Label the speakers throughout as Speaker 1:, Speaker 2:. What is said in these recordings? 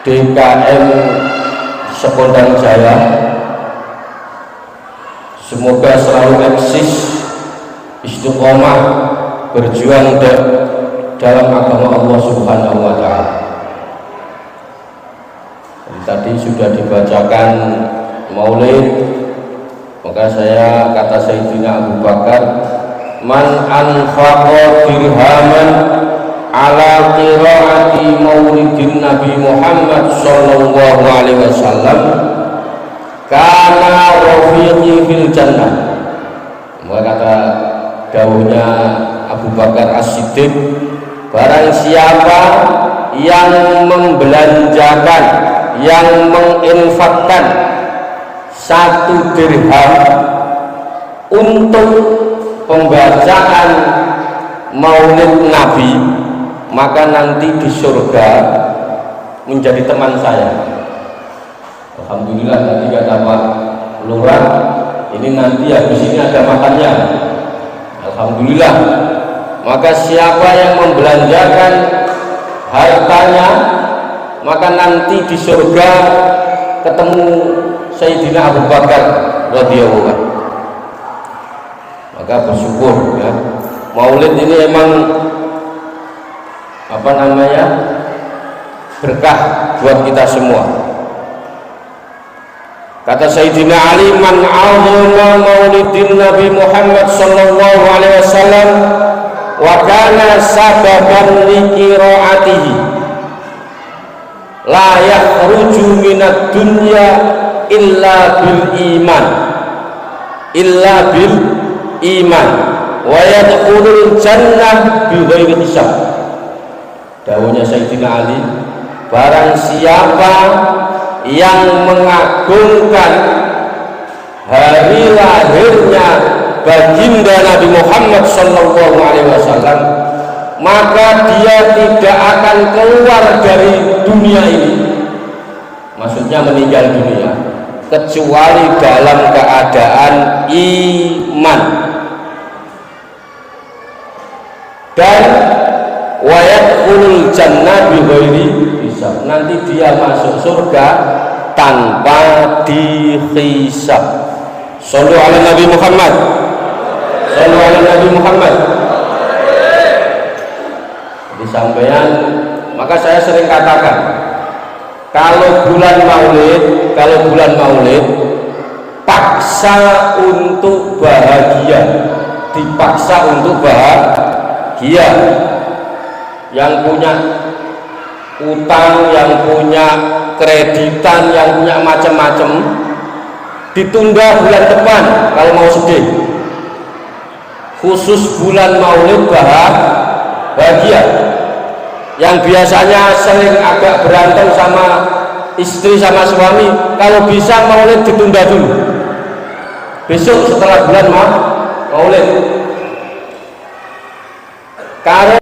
Speaker 1: DKM Sekondang Jaya, semoga selalu eksis, istiqomah berjuang dalam agama Allah Subhanahu wa Ta'ala. Tadi sudah dibacakan maulid, maka saya kata Sayyidina Abu Bakar, man anfaqa dirhaman ala qiraati maulidin Nabi Muhammad sallallahu alaihi wasallam kana rafiqi fil jannah. Maka kata dawuhnya Abu Bakar As-Siddiq, barang siapa yang membelanjakan, yang menginfakkan 1 dirham untuk pembacaan maulid Nabi, maka nanti di surga menjadi teman saya. Alhamdulillah, tadi kata Pak Lurah, ini nanti habis ini ada makannya. Alhamdulillah. Maka siapa yang membelanjakan hartanya, maka nanti di surga ketemu Sayyidina Abu Bakar radhiyallahu anhu. Maka bersyukur ya. Maulid ini emang berkah buat kita semua. Kata Sayyidina Ali, man azama maulidin Nabi Muhammad sallallahu alaihi wasallam wa kana sababan li qiraatihi la yakhruju minad dunya illa bil iman wa yadkhulul jannah bi ghairi hisab. Dawuhnya Sayyidina Ali, barang siapa yang mengagungkan hari lahirnya baginda Nabi Muhammad sallallahu alaihi wasallam, maka dia tidak akan keluar dari dunia ini, maksudnya meninggal dunia, kecuali dalam keadaan iman. Dan wayadkhulul jannah bi ghairi hisab, nanti dia masuk surga tanpa dihisab. Shallu ala Nabi Muhammad, shallu ala Nabi Muhammad. Disampaikan, maka saya sering katakan, kalau bulan maulid paksa untuk bahagia, dipaksa untuk bahagia. Yang punya utang, yang punya kreditan, yang punya macam-macam, ditunda bulan depan kalau mau sedih. Khusus bulan maulid bahagia. Yang biasanya sering agak berantem sama istri sama suami, kalau bisa maulid ditunda dulu, besok setelah bulan maulid. Karena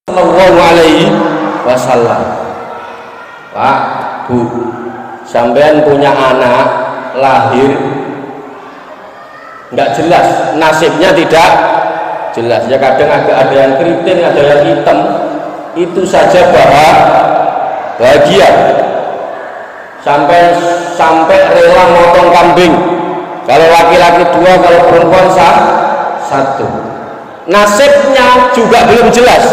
Speaker 1: Sallallahu alaihi wasallam. Pak, Bu, sampean punya anak lahir nggak jelas, nasibnya tidak jelas ya, kadang ada yang keriting, ada yang hitam, itu saja bahagia, sampai rela motong kambing, kalau laki-laki 2, kalau perempuan 1. Nasibnya juga belum jelas,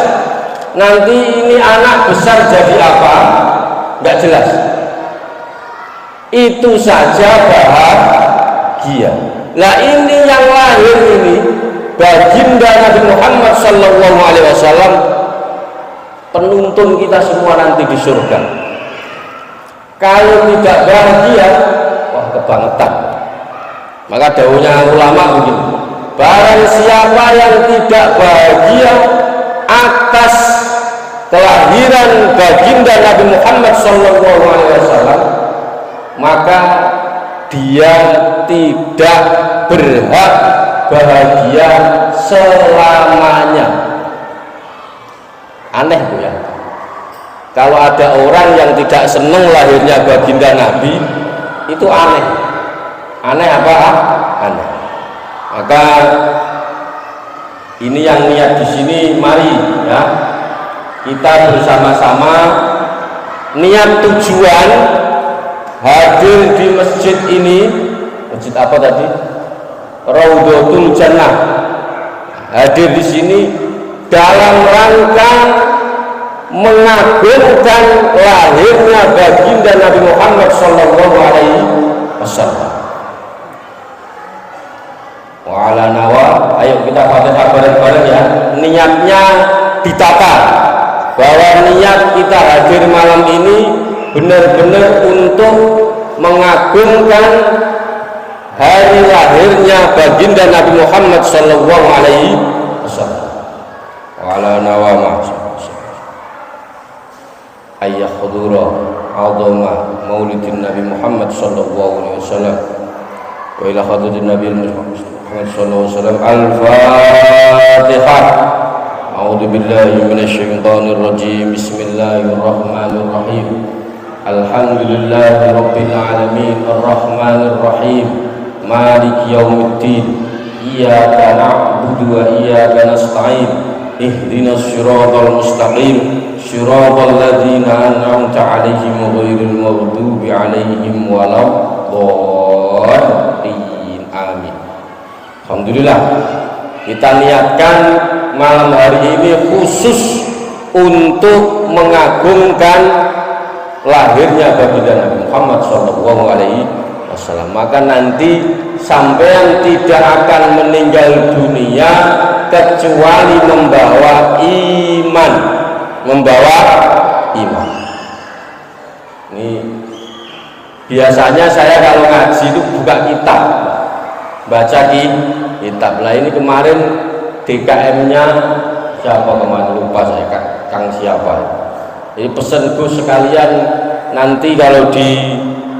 Speaker 1: nanti ini anak besar jadi apa nggak jelas, itu saja bahagia. Nah ini yang lahir ini baginda Nabi Muhammad sallallahu alaihi wasallam, penuntun kita semua nanti di surga. Kalau tidak bahagia, wah kebangetan. Maka dawuhnya ulama begini, barang siapa yang tidak bahagia atas kelahiran baginda Nabi Muhammad sallallahu alaihi wasallam, maka dia tidak berhak bahagia selamanya. Aneh Bu ya, kalau ada orang yang tidak senang lahirnya baginda Nabi, itu aneh. Aneh apa? Aneh. Maka Ini yang niat di sini, mari ya kita bersama-sama niat tujuan hadir di masjid ini. Masjid apa tadi? Raudhatul Jannah. Hadir di sini dalam rangka mengagungkan lahirnya baginda Nabi Muhammad sallallahu alaihi wasallam. Wa ala nawa, ayo kita Fatihah bareng-bareng ya. Niatnya ditata bahwa niat kita hadir malam ini benar-benar untuk mengagungkan hari lahirnya baginda Nabi Muhammad sallallahu alaihi wasallam. Wa ala nawa ayah khudura azama maulidin Nabi Muhammad sallallahu alaihi wasallam wa ila hadratin Nabi Muhammad sallallahu alaihi wasallam. Al-Fatihah. A'udzu billahi minasyaitonir rajim. Bismillahirrahmanirrahim. Alhamdulillahi rabbil alamin arrahmanir rahim maliki yaumiddin. Iyyaka na'budu wa iyyaka nasta'in. Ihdinas siratal mustaqim. Siratal ladzina an'amta 'alaihim ghairil maghdubi 'alaihim waladdallin. Amin. Alhamdulillah, kita niatkan malam hari ini khusus untuk mengagungkan lahirnya baginda Nabi Muhammad sallallahu alaihi wasallam. Maka nanti sampean tidak akan meninggal dunia kecuali membawa iman. Ini biasanya saya kalau ngaji itu buka kitab, baca kitab. Lah ini kemarin DKM-nya siapa kemarin, lupa saya, Kang siapa. Jadi pesanku sekalian nanti kalau di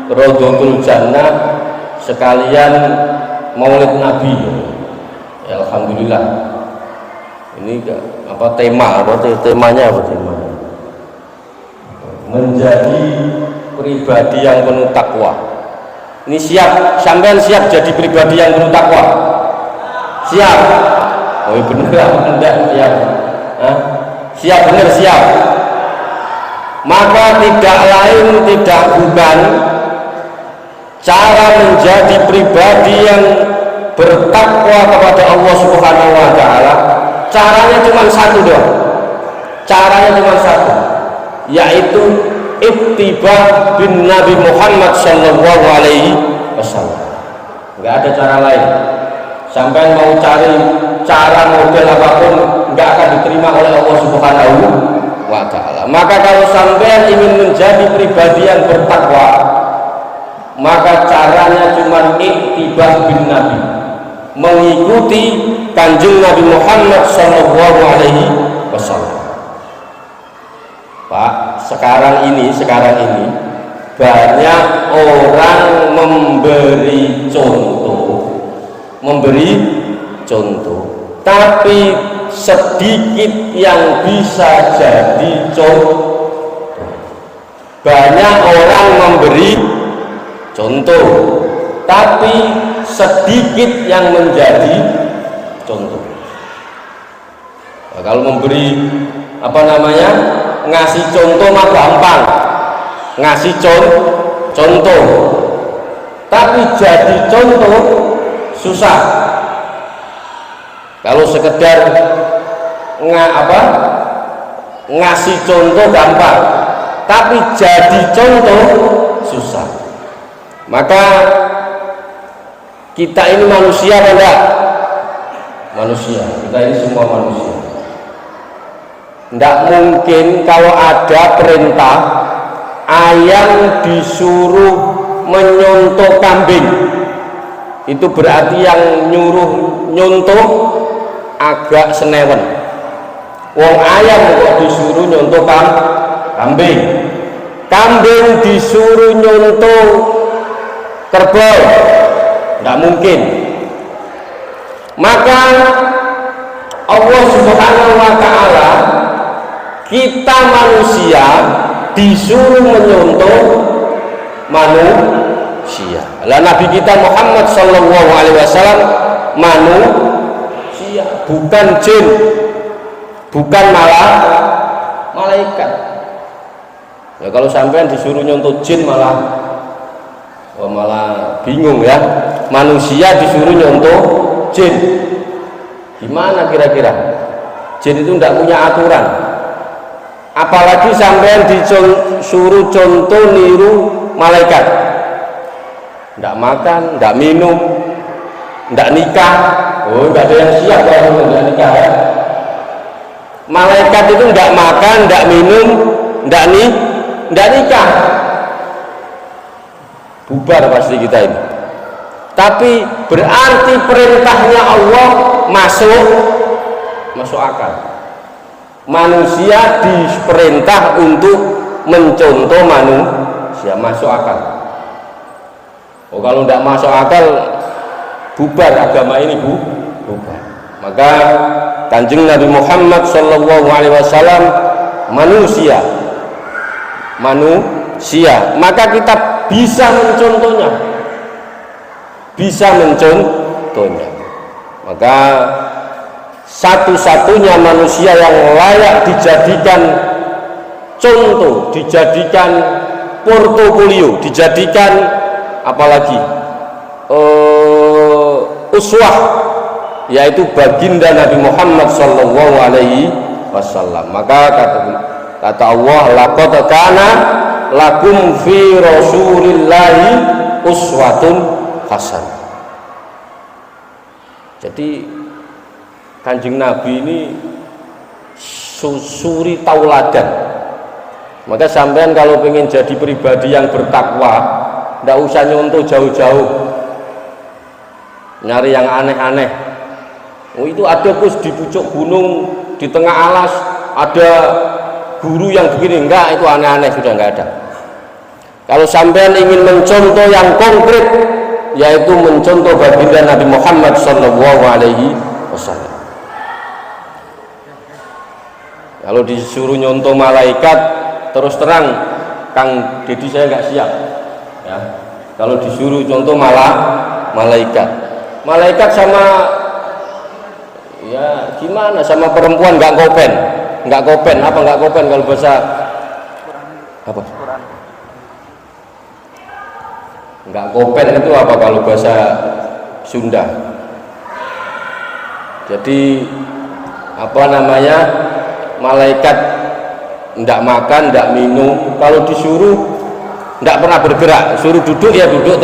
Speaker 1: Raudhatul Jannah sekalian Maulid Nabi. Ya, alhamdulillah. Ini apa temanya apa temanya? Menjadi pribadi yang penuh takwa. Ini siap, sampean siap jadi pribadi yang penuh takwa? Siap? Oh bener apa enggak siap? Hah? Siap, bener siap. Maka tidak lain tidak bukan cara menjadi pribadi yang bertakwa kepada Allah Subhanahu wa taala. Caranya cuma satu doang. Caranya cuma satu, yaitu ittiba bin Nabi Muhammad sallallahu alaihi wasallam. Enggak ada cara lain. Sampai mau cari cara model apapun enggak akan diterima oleh Allah Subhanahu wa taala. Maka kalau sampai ingin menjadi pribadi yang bertakwa, maka caranya cuma ittiba bin Nabi, mengikuti Kanjeng Nabi Muhammad sallallahu alaihi wasallam. Pak, sekarang ini banyak orang memberi contoh, tapi sedikit yang bisa jadi contoh. Banyak orang memberi contoh, tapi sedikit yang menjadi contoh. Nah, kalau memberi ngasih contoh mah gampang, ngasih contoh, tapi jadi contoh susah. Kalau sekedar ngasih contoh gampang, tapi jadi contoh susah. Maka kita ini manusia apa enggak? Manusia, kita ini semua manusia. Tidak mungkin kalau ada perintah ayam disuruh menyontoh kambing, itu berarti yang nyontoh agak senewen. Wong ayam kok disuruh nyontoh kambing, kambing disuruh nyontoh kerbau, tidak mungkin. Maka Allah Subhanahu wa taala, kita manusia disuruh menyontoh manusia. Lah Nabi kita Muhammad sallallahu alaihi wasallam manusia. bukan jin, bukan malaikat. Ya kalau sampean disuruh nyontoh jin malah bingung ya. Manusia disuruh nyontoh jin, gimana kira-kira? Jin itu tidak punya aturan. Apalagi sampean disuruh contoh niru malaikat, tidak makan, tidak minum, tidak nikah. Oh, nggak ada yang siap kalau tidak nikah ya. Malaikat itu tidak makan, tidak minum, tidak nikah. Bubar pasti kita ini. Tapi berarti perintahnya Allah masuk akal. Manusia diperintah untuk mencontoh manusia, masuk akal. Oh, kalau tidak masuk akal, bubar agama ini, bubar. Maka Kanjeng Nabi Muhammad SAW manusia, maka kita bisa mencontohnya. Maka satu-satunya manusia yang layak dijadikan contoh, dijadikan portofolio, dijadikan apalagi uswah, yaitu baginda Nabi Muhammad SAW. Maka kata Allah, laqad kana lakum fi rasulillahi uswatun hasanah. Jadi Kanjeng Nabi ini suri tauladan. Maka sampean kalau pengen jadi pribadi yang bertakwa, tidak usah nyontoh jauh-jauh, nyari yang aneh-aneh. Oh, itu ada Gus di pucuk gunung, di tengah alas ada guru yang begini. Enggak, itu aneh-aneh, sudah enggak ada. Kalau sampean ingin mencontoh yang konkret, yaitu mencontoh baginda Nabi Muhammad SAW. Kalau disuruh nyontoh malaikat, terus terang Kang Dedi saya nggak siap ya. Kalau disuruh contoh malaikat sama ya gimana, sama perempuan nggak kopen kalau bahasa apa? Nggak kopen itu apa kalau bahasa Sunda? Jadi apa namanya, malaikat tidak makan, tidak minum, kalau disuruh tidak pernah bergerak, suruh duduk ya duduk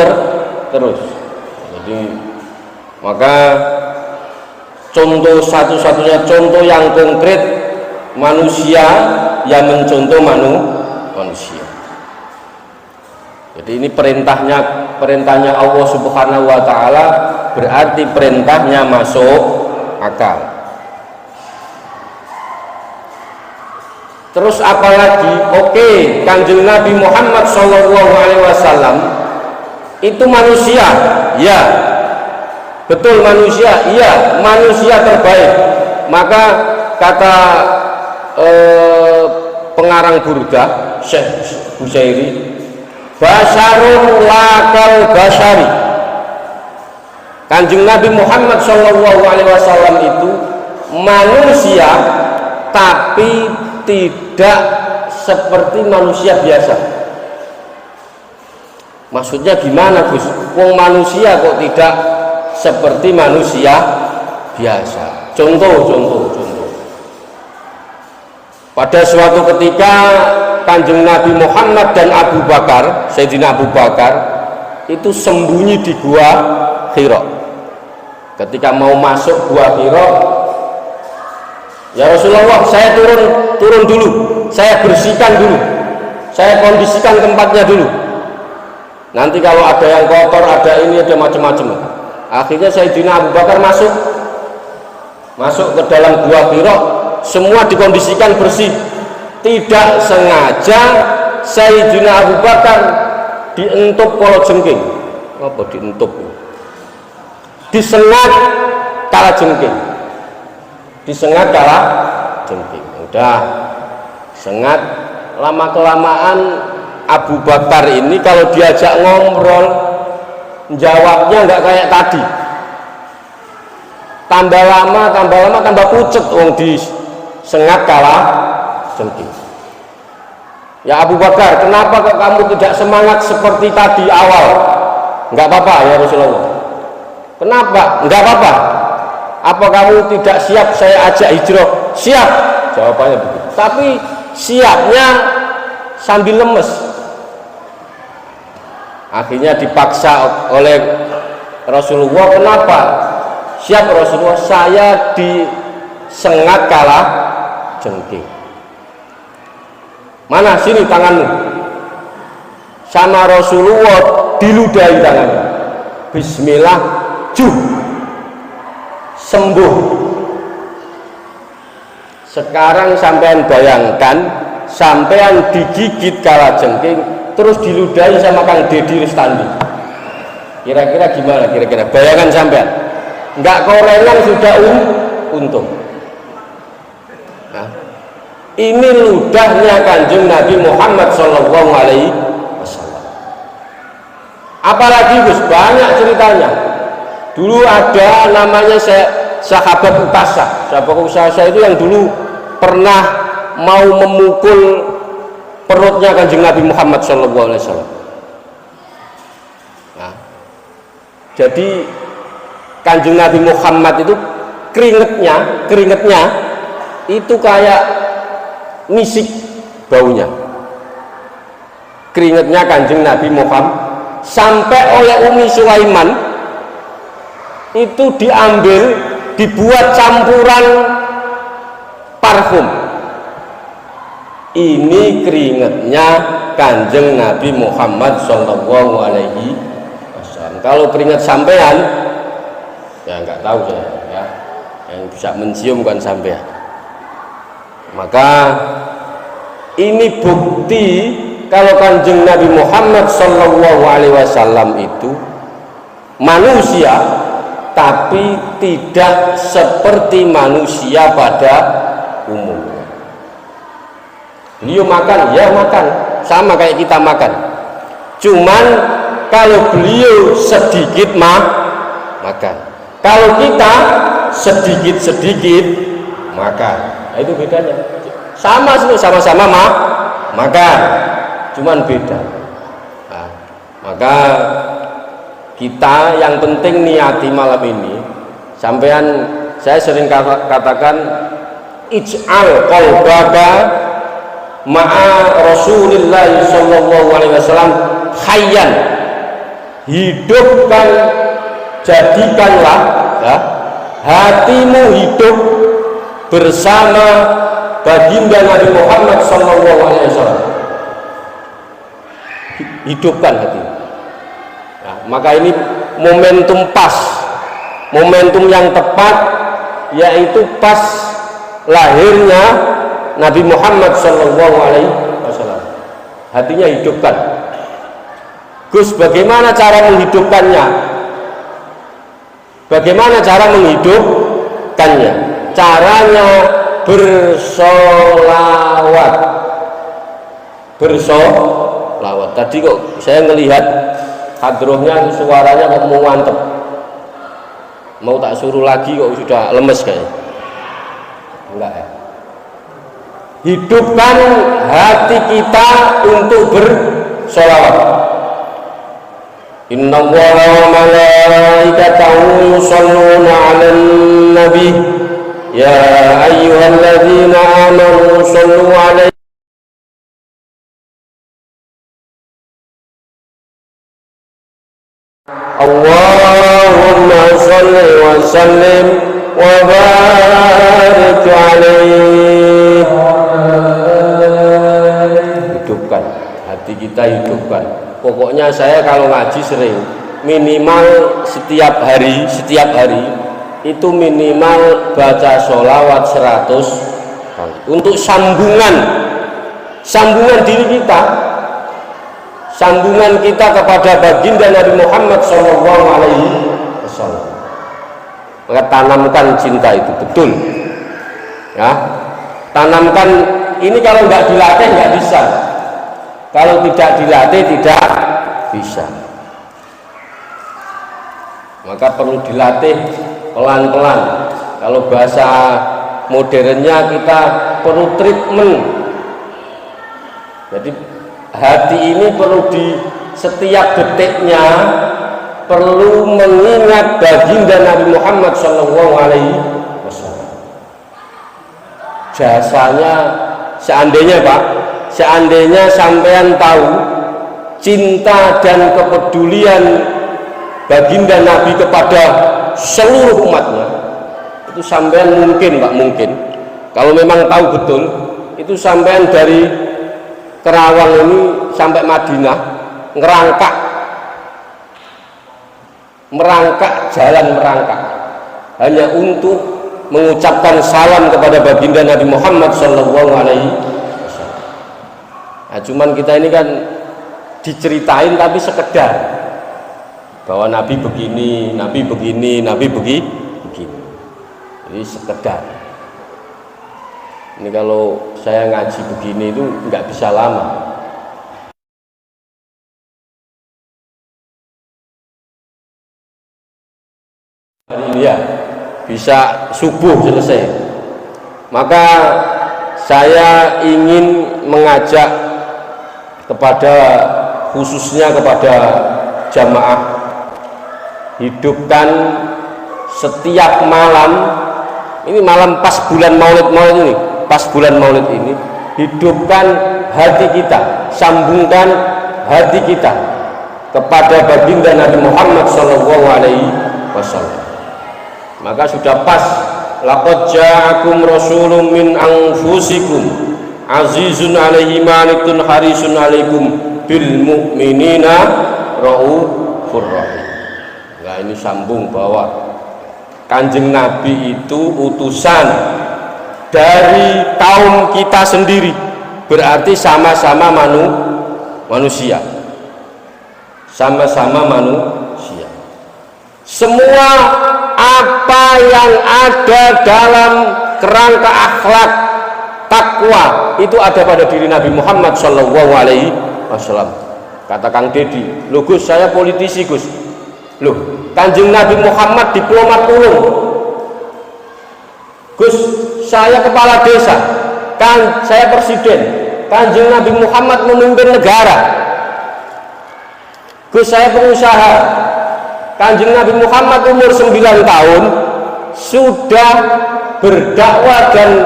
Speaker 1: terus. Jadi maka contoh satu-satunya contoh yang konkret manusia yang mencontoh manusia. Jadi ini perintahnya Allah Subhanahu wa taala, berarti perintahnya masuk akal. Terus apalagi? Oke, Kanjeng Nabi Muhammad SAW itu manusia, ya betul manusia, iya manusia terbaik. Maka kata pengarang Burdah Syekh Busairi, basarun lakal basari. Kanjeng Nabi Muhammad SAW itu manusia, tapi tidak seperti manusia biasa. Maksudnya gimana Gus? Wong manusia kok tidak seperti manusia biasa. Contoh. Pada suatu ketika Kanjeng Nabi Muhammad dan Abu Bakar, Sayyidina Abu Bakar itu sembunyi di gua Hira. Ketika mau masuk gua Hira, ya Rasulullah, saya turun dulu, saya bersihkan dulu, saya kondisikan tempatnya dulu. Nanti kalau ada yang kotor, ada ini, ada macam-macam. Akhirnya Sayyidina Abu Bakar masuk ke dalam gua Hira, semua dikondisikan bersih. Tidak sengaja Sayyidina Abu Bakar dientup kalajengking. Apa dientup? Disengat kalajengking. Udah sengat, lama kelamaan Abu Bakar ini kalau diajak ngobrol jawabnya nggak kayak tadi. tambah lama tambah pucet wong disengat kalah jengking. Ya Abu Bakar, kenapa kok kamu tidak semangat seperti tadi awal? Enggak apa-apa ya Rasulullah. Kenapa? Enggak apa-apa. Apa kamu tidak siap saya ajak hijrah? Siap. Jawabannya begitu. Tapi siapnya sambil lemes. Akhirnya dipaksa oleh Rasulullah. Kenapa? Siap Rasulullah, saya disengat kalah jengking. Mana sini tanganmu? Sama Rasulullah diludahi tangannya. Bismillah, juh, sembuh. Sekarang sampean bayangkan, sampean digigit kalajengking terus diludahi sama Kang Deddy Rustandi. Kira-kira gimana? Kira-kira bayangan sampean? Enggak korengan sudah untung. Nah, ini ludahnya Kanjeng Nabi Muhammad Shallallahu Alaihi Wasallam. Apalagi Gus, banyak ceritanya. Dulu ada namanya sahabat Utasa. Sahabat Utasa itu yang dulu pernah mau memukul perutnya Kanjeng Nabi Muhammad Shallallahu Alaihi Wasallam. Nah, jadi Kanjeng Nabi Muhammad itu keringetnya itu kayak misik baunya. Keringetnya Kanjeng Nabi Muhammad sampai oleh Umi Sulaiman itu diambil, dibuat campuran parfum. Ini keringetnya Kanjeng Nabi Muhammad Shallallahu Alaihi Wasallam. Kalau keringet sampean, ya nggak tahu saya, ya. Yang bisa mencium kan sampean. Maka ini bukti kalau Kanjeng Nabi Muhammad Shallallahu Alaihi Wasallam itu manusia, tapi tidak seperti manusia pada umumnya. Beliau makan, ya makan, sama kayak kita makan. Cuman kalau beliau sedikit makan, kalau kita sedikit makan. Nah, itu bedanya. Sama-sama makan, cuman beda. Nah, maka kita yang penting niati malam ini. Sampean, saya sering katakan ij'al qalbaka ma'a Rasulillah sallallahu alaihi wasallam hayyan. Hidupkan, jadikanlah ya, hatimu hidup bersama baginda Nabi Muhammad sallallahu alaihi wasallam. Hidupkan hati. Nah, maka ini momentum pas, momentum yang tepat, yaitu pas lahirnya Nabi Muhammad Shallallahu Alaihi Wasallam. Hatinya hidupkan. Gus, bagaimana cara menghidupkannya? Bagaimana cara menghidupkannya? Caranya bersolawat. Bersolawat. Tadi kok saya melihat hadrohnya, suaranya kok mau mantep. Mau tak suruh lagi kok sudah lemes kayaknya. Enggak ya? Hidupkan hati kita untuk bersolawat. Innallaha wa malaikatahu yusholluna 'alan nabi ya ayyuhalladzina amanu shollu 'alaihi Allahumma sholli wa sallim wa barik 'alaihi. Hidupkan hati kita, hidupkan. Pokoknya saya kalau ngaji sering minimal setiap hari itu minimal baca sholawat 100 kali untuk sambungan diri kita, sambungan kita kepada baginda Nabi Muhammad Shallallahu Alaihi Wasallam. Maka tanamkan cinta itu betul ya, tanamkan. Ini kalau nggak dilatih nggak bisa. Kalau tidak dilatih tidak bisa. Maka perlu dilatih pelan-pelan. Kalau bahasa modernnya kita perlu treatment. Jadi hati ini perlu di setiap detiknya perlu mengingat baginda Nabi Muhammad Shallallahu Alaihi Wasallam. Jasanya seandainya Pak, seandainya sampean tahu cinta dan kepedulian baginda Nabi kepada seluruh umatnya, itu sampean mungkin Pak, mungkin kalau memang tahu betul, itu sampean dari Kerawang ini sampai Madinah merangkak jalan merangkak hanya untuk mengucapkan salam kepada baginda Nabi Muhammad Shallallahu Alaihi Wasallam. Nah, cuman kita ini kan diceritain tapi sekedar bahwa Nabi begini, Nabi begini, Nabi begini. Jadi sekedar. Ini kalau saya ngaji begini itu nggak bisa lama. Ini ya bisa subuh selesai. Maka saya ingin mengajak kepada khususnya kepada jamaah, hidupkan setiap malam, ini malam pas bulan Maulid ini, pas bulan Maulid ini, hidupkan hati kita, sambungkan hati kita kepada baginda Nabi Muhammad Shallallahu Alaihi Wasallam. Maka sudah pas, laqad ja'akum rasulun min anfusikum azizun alaihi ma anittum harisun alaikum bil mu'minina raufur rahim. Nah, ini sambung bahwa Kanjeng Nabi itu utusan dari kaum kita sendiri, berarti sama-sama manusia, sama-sama manusia. Semua apa yang ada dalam kerangka akhlak takwa itu ada pada diri Nabi Muhammad Shallallahu Alaihi Wasallam. Kata Kang Dedi, "Loh Gus, saya politisi Gus." Loh, Kanjeng Nabi Muhammad diplomat ulung. Gus, saya kepala desa, kan saya presiden. Kanjeng Nabi Muhammad memimpin negara. Gus, saya pengusaha. Kanjeng Nabi Muhammad umur 9 tahun sudah berdakwah dan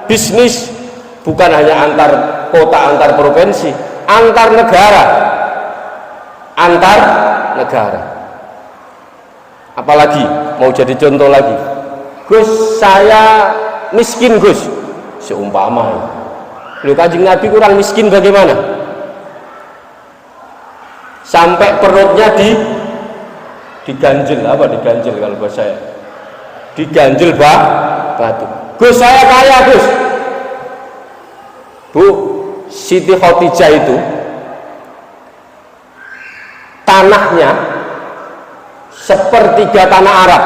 Speaker 1: bisnis, bukan hanya antar kota, antar provinsi, antar negara. Apalagi mau jadi contoh lagi, Gus, saya miskin Gus, seumpama. Loh, Kanjeng Nabi kurang miskin bagaimana? Sampai perutnya diganjel, apa diganjel kalau bahasa saya? Diganjel batu. Gus, saya kaya Gus. Bu, Siti Khadijah itu tanahnya sepertiga tanah Arab.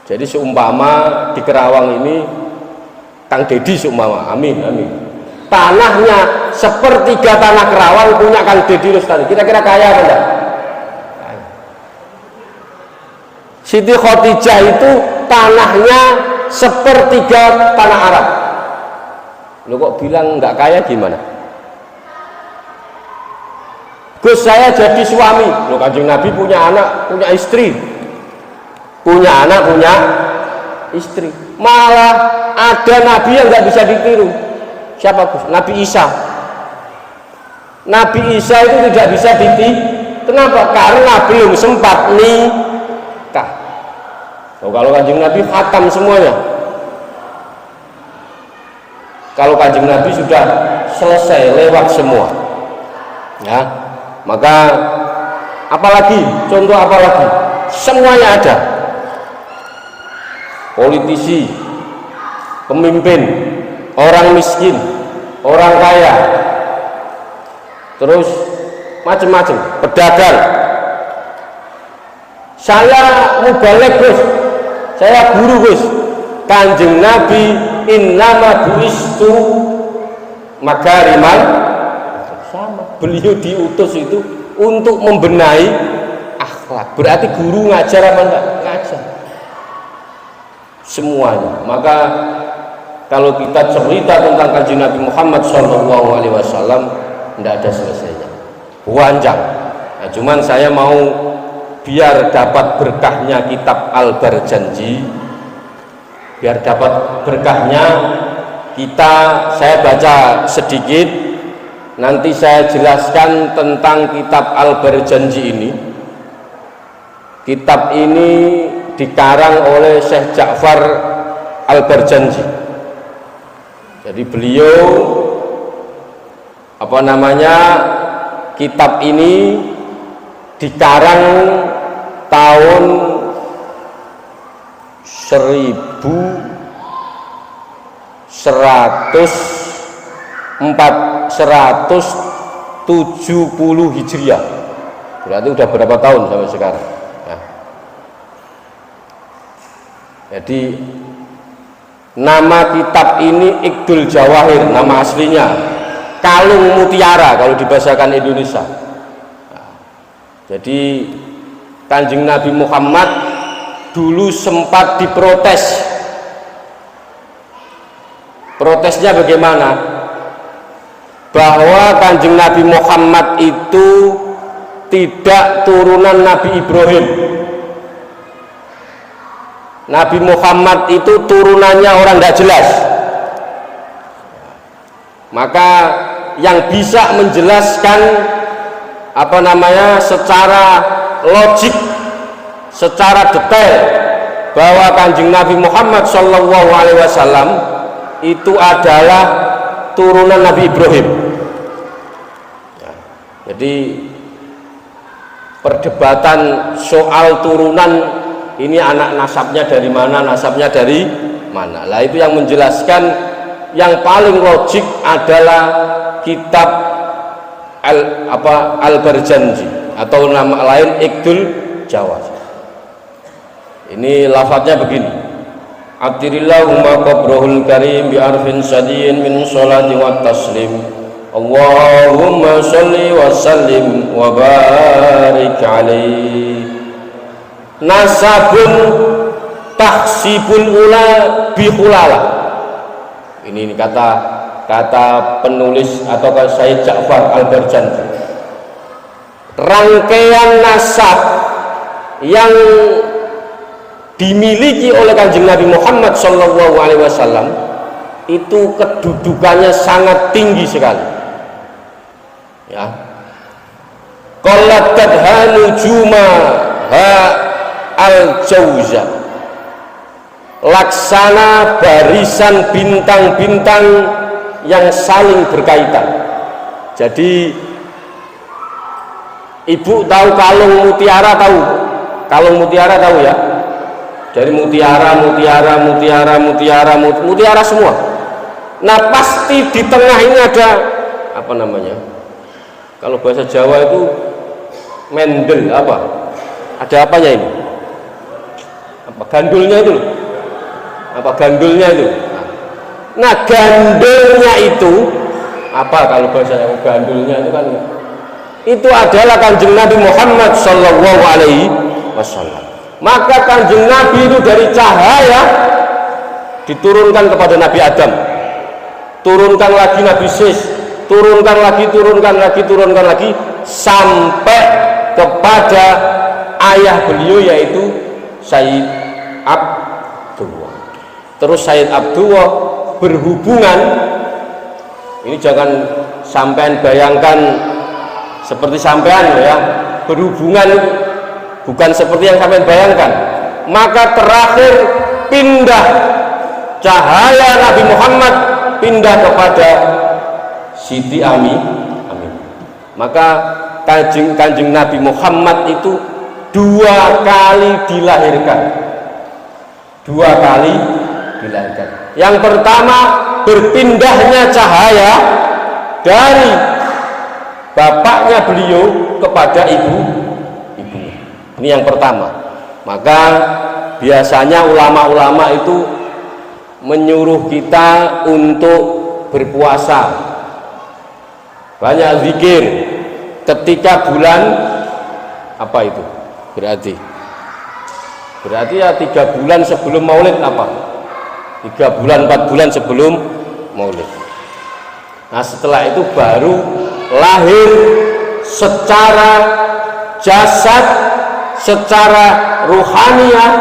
Speaker 1: Jadi seumpama di Kerawang ini, Kang Dedi seumpama, amin, tanahnya sepertiga tanah Kerawang punya Kang Dedi Lestari, kira-kira kaya apa enggak? Siti Khadijah itu tanahnya sepertiga tanah Arab. Lu kok bilang enggak kaya gimana? Gus, saya jadi suami. Loh, Kanjeng Nabi punya anak, punya istri, punya anak, punya istri. Malah ada Nabi yang nggak bisa ditiru. Siapa Gus? Nabi Isa. Nabi Isa itu tidak bisa ditiru. Kenapa? Karena belum sempat nikah. Oh, kalau Kanjeng Nabi khatam semuanya. Kalau Kanjeng Nabi sudah selesai, lewat semua. Ya. Maka apalagi, contoh apalagi, semuanya ada. Politisi, pemimpin, orang miskin, orang kaya, terus macam-macam, pedagang. Saya mubalek Gus, saya guru Gus. Kanjeng Nabi innama buistu makarimal, sama, beliau diutus itu untuk membenahi akhlak. Berarti guru ngajar apa enggak? Ngajar. semuanya. Maka kalau kita cerita tentang Kanjeng Nabi Muhammad SAW, tidak ada selesainya, panjang. Nah, cuman saya mau biar dapat berkahnya kitab Al-Barjanji, biar dapat berkahnya saya baca sedikit, nanti saya jelaskan tentang kitab Al-Barjanji ini. Kitab ini dikarang oleh Syekh Ja'far Al-Barjanji. Jadi beliau kitab ini dikarang tahun 1170 Hijriah. Berarti udah berapa tahun sampai sekarang ya. Jadi nama kitab ini Iqdul Jawahir, nama aslinya kalung mutiara kalau dibahasakan Indonesia. Jadi Kanjeng Nabi Muhammad dulu sempat diprotes. Protesnya bagaimana? Bahwa Kanjeng Nabi Muhammad itu tidak turunan Nabi Ibrahim. Nabi Muhammad itu turunannya orang tidak jelas. Maka yang bisa menjelaskan secara logik, secara detail bahwa Kanjeng Nabi Muhammad SAW itu adalah turunan Nabi Ibrahim. Jadi perdebatan soal turunan ini anak nasabnya dari mana, nasabnya dari mana. Lah itu yang menjelaskan, yang paling logik adalah kitab Al-Barjanji atau nama lain Iqdul Jawahir. Ini lafadznya begini: Atirillahumma qabrahul karim bi arfin sadiin min sholati wa taslim. Allahumma sholli wa sallim wa barik alaihi. Nasabun tahsibul ula bi khulala. Ini kata penulis atau Syekh Ja'far Al-Barjanji. Rangkaian nasab yang dimiliki oleh Kanjeng Nabi Muhammad SAW itu kedudukannya sangat tinggi sekali. Ya. Qalat tadhanu juma ha al-jauza, laksana barisan bintang-bintang yang saling berkaitan. Jadi ibu tahu kalung mutiara, tahu ya? Dari mutiara semua. Nah pasti di tengah ini ada kalau bahasa Jawa itu mendel ada apanya ini? Gandulnya itu. Gandulnya itu. Nah gandulnya itu kalau bahasa Jawa gandulnya itu kan itu adalah Kanjeng Nabi Muhammad SAW. Maka Kanjeng Nabi itu dari cahaya diturunkan kepada Nabi Adam, turunkan lagi Nabi Sis, turunkan lagi sampai kepada ayah beliau yaitu Sayyid Abdullah. Terus Sayyid Abdullah berhubungan, ini jangan sampean bayangkan seperti sampean ya, berhubungan bukan seperti yang sampean bayangkan. Maka terakhir pindah cahaya Nabi Muhammad pindah kepada Siti Amin. Maka kanjeng Nabi Muhammad itu 2 kali dilahirkan. Yang pertama berpindahnya cahaya dari bapaknya beliau kepada ibunya. Ini yang pertama. Maka biasanya ulama-ulama itu menyuruh kita untuk berpuasa, banyak zikir ketika bulan berarti Berarti ya 3 bulan sebelum maulid apa? 3 bulan 4 bulan sebelum maulid. Nah setelah itu baru lahir secara jasad, secara ruhaniah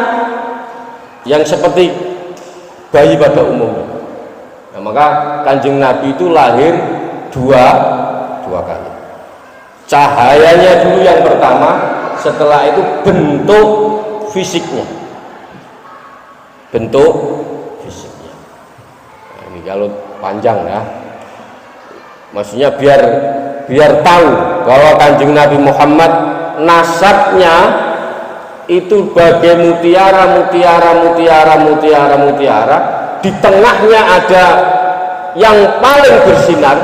Speaker 1: yang seperti bayi pada umumnya. Nah, maka Kanjeng Nabi itu lahir dua kali. Cahayanya dulu yang pertama, setelah itu bentuk fisiknya. Bentuk fisiknya. Nah, ini kalau panjang ya. Maksudnya biar tahu bahwa Kanjeng Nabi Muhammad nasabnya itu bagai mutiara, di tengahnya ada yang paling bersinar,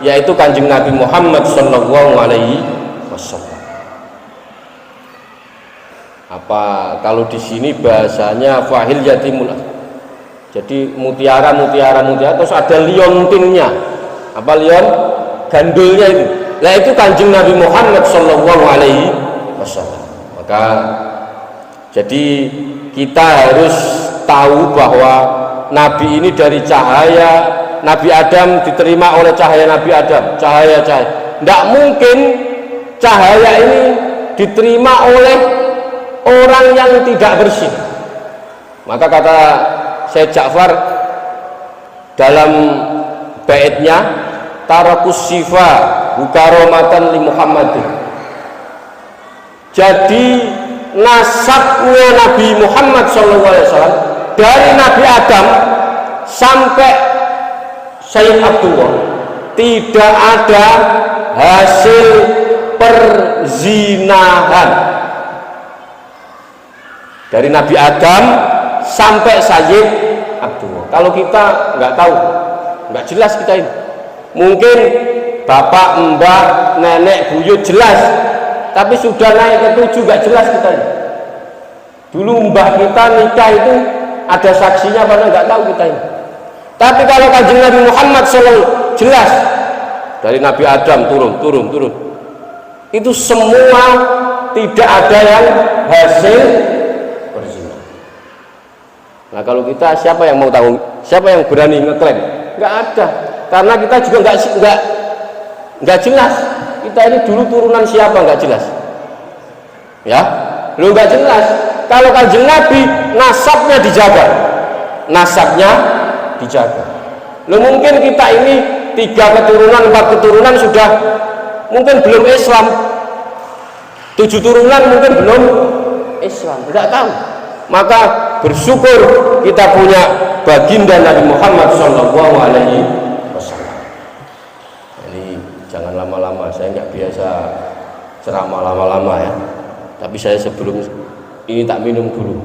Speaker 1: yaitu Kanjeng Nabi Muhammad Sallallahu Alaihi Wasallam. Apa kalau di sini bahasanya fahil yatimul, jadi mutiara terus ada liontinnya, apa lion gandulnya itu. Nah itu Kanjeng Nabi Muhammad Sallallahu Alaihi Wasallam. Maka jadi kita harus tahu bahwa Nabi ini dari cahaya Nabi Adam diterima oleh cahaya Nabi Adam, cahaya. Tidak mungkin cahaya ini diterima oleh orang yang tidak bersih. Maka kata Syekh Ja'far dalam baitnya, tarakus sifa bukaromatan li Muhammadin. Jadi nasabnya Nabi Muhammad SAW dari Nabi Adam sampai Sayyid Abdullah tidak ada hasil perzinahan. Dari Nabi Adam sampai Sayyid Abdullah. Kalau kita nggak tahu, nggak jelas kita ini. Mungkin bapak, mbak, nenek, buyut jelas, tapi sudah naik ke 7 nggak jelas kita ini. Dulu mbah kita nikah itu ada saksinya, padahal nggak tahu kita ini. Tapi kalau Kanjeng Nabi Muhammad SAW jelas dari Nabi Adam turun. Itu semua tidak ada yang hasil berzina. Nah kalau kita, siapa yang mau tahu? Siapa yang berani ngeklaim? Nggak ada. Karena kita juga nggak jelas. Kita ini dulu turunan siapa nggak jelas. Ya, lu nggak jelas. Kalau Kanjeng Nabi nasabnya dijaga. Lu mungkin kita ini 3 keturunan, 4 keturunan sudah mungkin belum Islam. 7 turunan mungkin belum Islam. Nggak tahu. Maka bersyukur kita punya baginda Nabi Muhammad Sallallahu Alaihi Wasallam. Jadi jangan lama-lama. Saya nggak biasa ceramah lama-lama ya. Tapi saya sebelum ini tak minum dulu.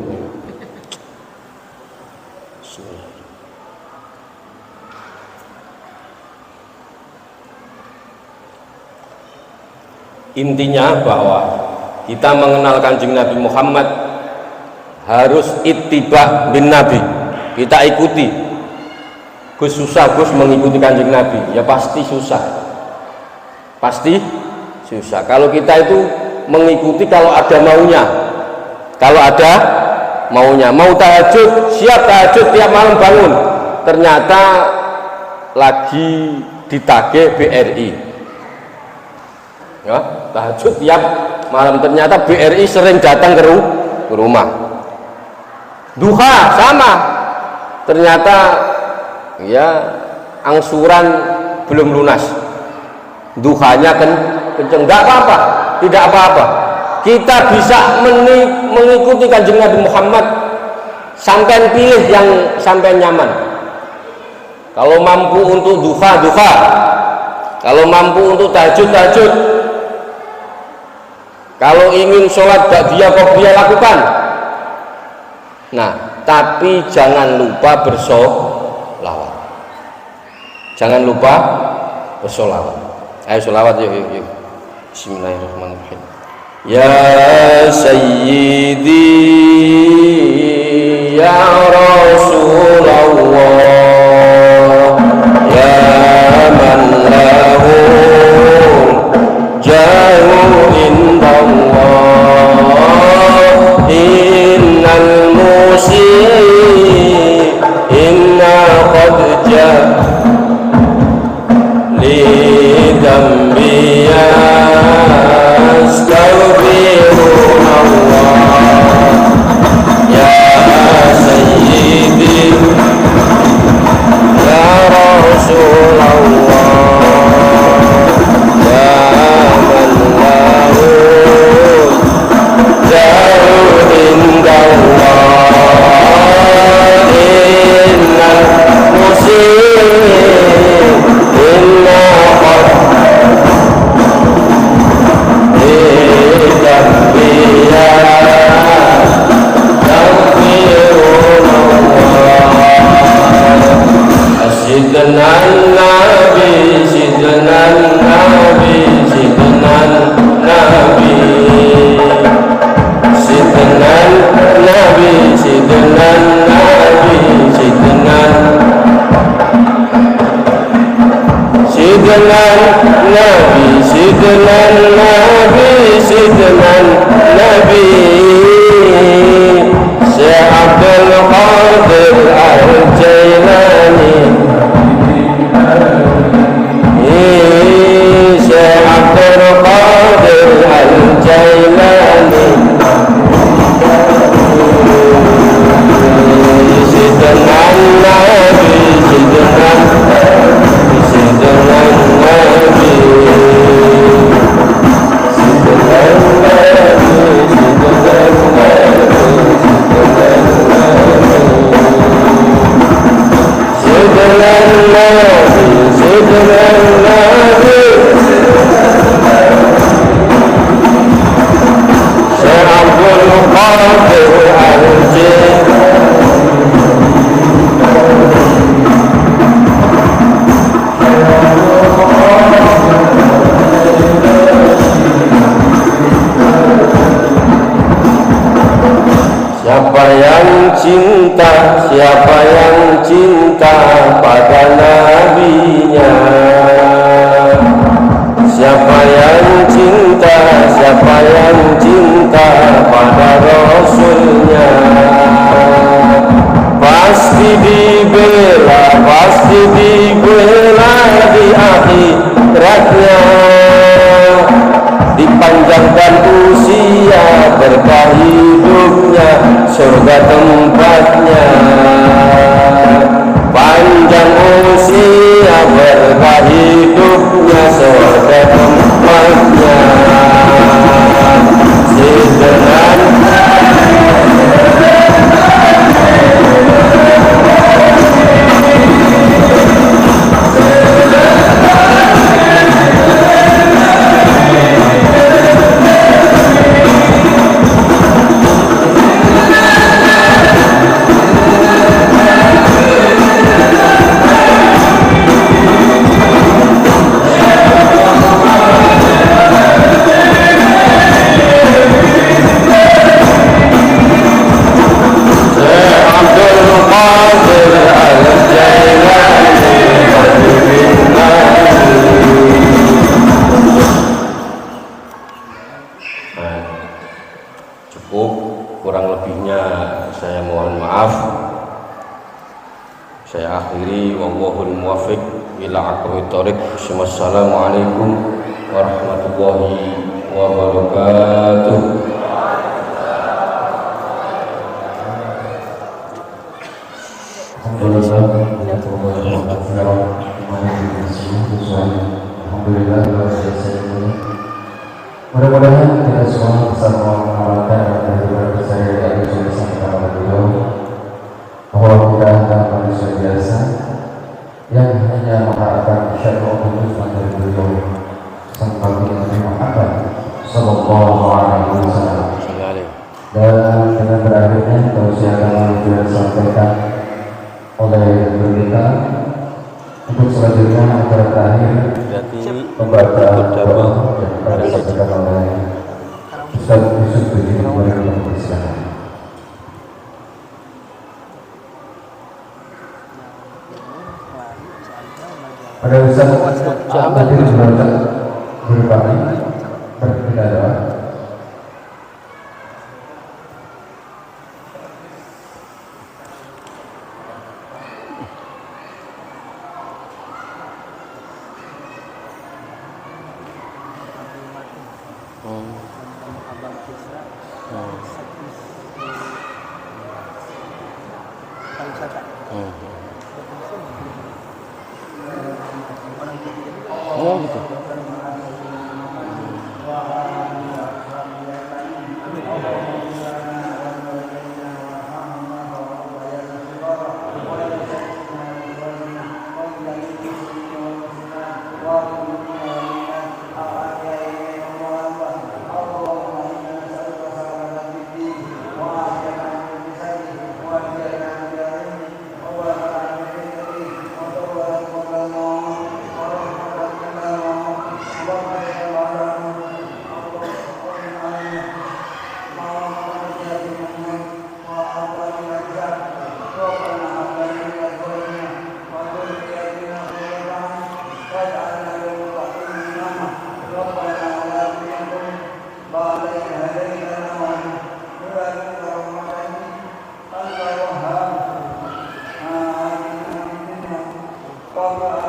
Speaker 1: Intinya bahwa kita mengenal Kanjeng Nabi Muhammad harus ittiba bin Nabi. Kita ikuti. Gus susah Gus mengikuti Kanjeng Nabi. Ya pasti susah. Kalau kita itu mengikuti kalau ada maunya, mau tahajud, siap tahajud tiap malam bangun, ternyata lagi ditagih BRI ya, tahajud tiap malam, ternyata BRI sering datang ke rumah. Duha sama, ternyata ya angsuran belum lunas, duhanya kenceng, tidak apa-apa. Kita bisa mengikuti Kanjeng Nabi Muhammad, sampai pilih yang sampai nyaman. Kalau mampu untuk duha, kalau mampu untuk tahajud. Kalau ingin sholat ba'diyah qobliyah lakukan. Nah, tapi jangan lupa bersolawat. Ayo sholawat yuk. Bismillahirrahmanirrahim. Ya Sayyidi ya Rasulullah ya man lahu jahu indallah inna لذنبي أستغفر الله يا سيدي يا رسول الله يا من له دار عند الله إن المسيء إلا قد لذنبي يغفرون الله سيدنا النبي سيدنا النبي سيدنا النبي سيدنا النبي سيدنا النبي سيدنا سيدنا النبي سيدنا النبي سيدنا النبي Syekh Abdul Qadir Al-Jailani Syekh Abdul Qadir Al-Jailani Sidna Nabi Sidna Sidna Nabi Sidna Nabi Sidna Siapa yang cinta pada nabinya, siapa yang cinta pada rasulnya, pasti dibela di akhiratnya, dipanjangkan usia berkah hidupnya, surga tempatnya. Panjang usia berkah hidupnya, surga tempatnya. Saya akhiri, wallahul muwaffiq ila aqwamit thoriq. Wassalamualaikum warahmatullahi wabarakatuh.
Speaker 2: Mudah-mudahan kita semua bisa mengamalkan dan berpercaya dari tulisan kepada beliau bahwa kita adalah manusia biasa yang hanya mengharapkan syar'ul khusus dari beliau sang Nabi Muhammad sallallahu alaihi wasallam. Dan dengan berakhirnya tausiah yang sudah disampaikan oleh kita untuk selanjutnya acara terakhir membaca doa yang akan disampaikan oleh Ustaz Yusuf Budi Persilakan. Pada Ustaz tadi membaca berbagi berbeda doa.
Speaker 1: Oh gitu.
Speaker 3: Bye.